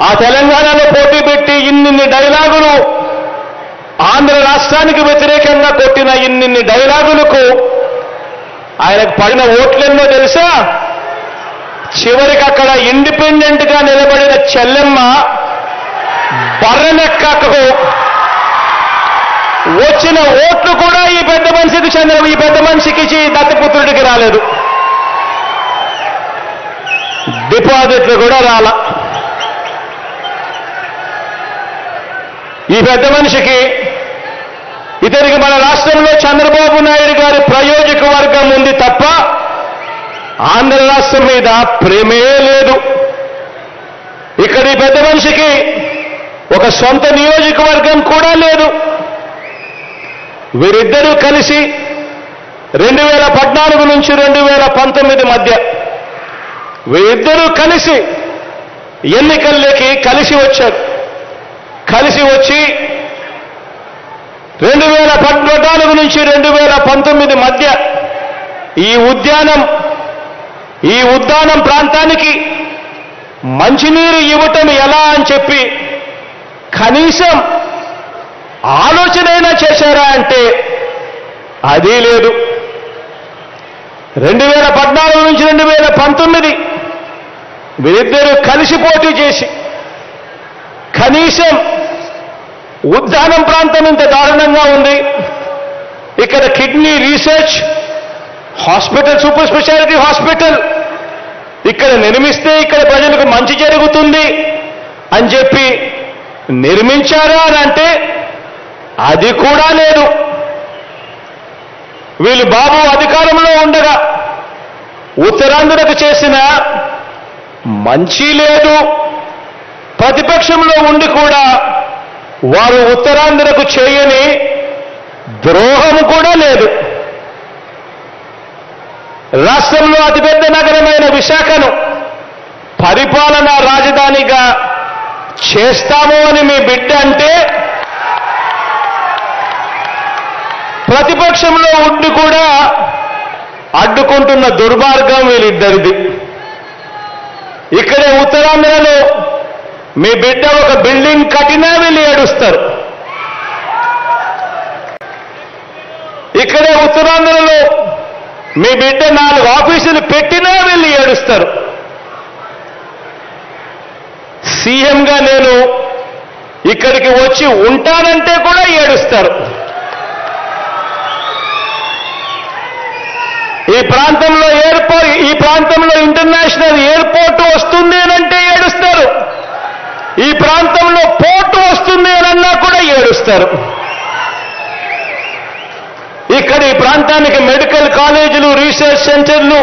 ఆ తెలంగాణలో పోటీ పెట్టి ఇన్నిన్ని డైలాగులు ఆంధ్ర రాష్ట్రానికి వ్యతిరేకంగా కొట్టిన ఇన్నిన్ని డైలాగులకు ఆయనకు పడిన ఓట్లెన్నో తెలుసా? చివరికి అక్కడ ఇండిపెండెంట్ గా నిలబడిన చెల్లెమ్మ బర్రెలెక్కకు వచ్చిన ఓట్లు కూడా ఈ పెద్ద మనిషికి దత్తపుత్రుడికి రాలేదు. డిపాజిట్లు కూడా రాలా. ఈ పెద్ద మనిషికి ఇతనికి మన రాష్ట్రంలో చంద్రబాబు నాయుడు గారి ప్రయోజక వర్గం ఉంది తప్ప ఆంధ్ర రాష్ట్రం మీద ప్రేమే లేదు. ఇక్కడ ఈ పెద్ద మనిషికి ఒక సొంత నియోజకవర్గం కూడా లేదు. వీరిద్దరూ కలిసి 2014 నుంచి 2019 మధ్య వీరిద్దరూ కలిసి ఎన్నికల్లోకి కలిసి వచ్చారు. కలిసి వచ్చి 2014 నుంచి 2019 మధ్య ఈ ఉద్యానం ప్రాంతానికి మంచినీరు ఇవ్వటం ఎలా అని చెప్పి కనీసం ఆలోచనైనా చేశారా అంటే అది లేదు. 2014 నుంచి 2019 వీరిద్దరూ కలిసి పోటీ చేసి కనీసం ఉద్యానం ప్రాంతం ఇంత దారుణంగా ఉంది, ఇక్కడ kidney research hospital, super speciality hospital ఇక్కడ నిర్మిస్తే ఇక్కడ ప్రజలకు మంచి జరుగుతుంది అని చెప్పి నిర్మించారా అని అంటే అది కూడా లేదు. వీళ్ళు బాబు అధికారంలో ఉండగా ఉత్తరాంధ్రకు చేసిన మంచి లేదు. ప్రతిపక్షంలో ఉండి కూడా వారు ఉత్తరాంధ్రకు చేయని ద్రోహం కూడా లేదు. రాష్ట్రంలో అతిపెద్ద నగరమైన విశాఖను పరిపాలనా రాజధానిగా చేస్తాము అని మీ బిడ్డ అంటే ప్రతిపక్షంలో ఉండి కూడా అడ్డుకుంటున్న దుర్మార్గం వీళ్ళిద్దరిది. ఇక్కడే ఉత్తరాంధ్రలో మీ బిడ్డ ఒక బిల్డింగ్ కట్టినా వీళ్ళు ఏడుస్తారు. ఇక్కడే ఉత్తరాంధ్రలో మీ బిడ్డ 4 ఆఫీసులు పెట్టినా వీళ్ళు ఏడుస్తారు. సీఎంగా నేను ఇక్కడికి వచ్చి ఉంటానంటే కూడా ఏడుస్తారు. ఈ ప్రాంతంలో ఇంటర్నేషనల్ ఎయిర్పోర్ట్ వస్తుంది అనంటే ఏడుస్తారు. ఈ ప్రాంతంలో పోర్టు వస్తుంది అనన్నా కూడా ఏడుస్తారు. ఇక్కడ ఈ ప్రాంతానికి మెడికల్ కాలేజీలు, రీసెర్చ్ సెంటర్లు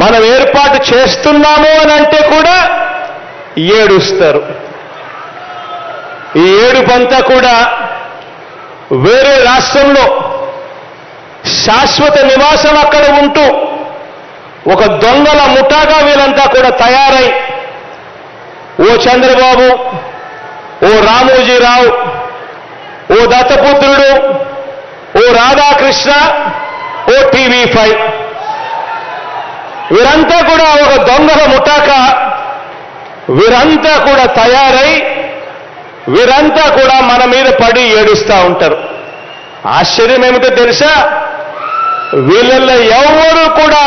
మనం ఏర్పాటు చేస్తున్నాము అని అంటే కూడా ఏడుస్తారు. ఈ ఏడుపంతా కూడా వేరే రాష్ట్రంలో శాశ్వత నివాసం అక్కడ ఉంటూ ఒక దొంగల ముఠాగా వీళ్ళంతా కూడా తయారై ఓ చంద్రబాబు, ఓ రామోజీరావు, ఓ దత్తపుత్రుడు, ఓ రాధాకృష్ణ, ఓ TV5 వీరంతా కూడా ఒక దొంగల ముఠాగా వీరంతా కూడా తయారై వీరంతా కూడా మన మీద పడి ఏడుస్తూ ఉంటారు. ఆశ్చర్యం ఏమిటో తెలుసా? వీళ్ళల్లో ఎవరు కూడా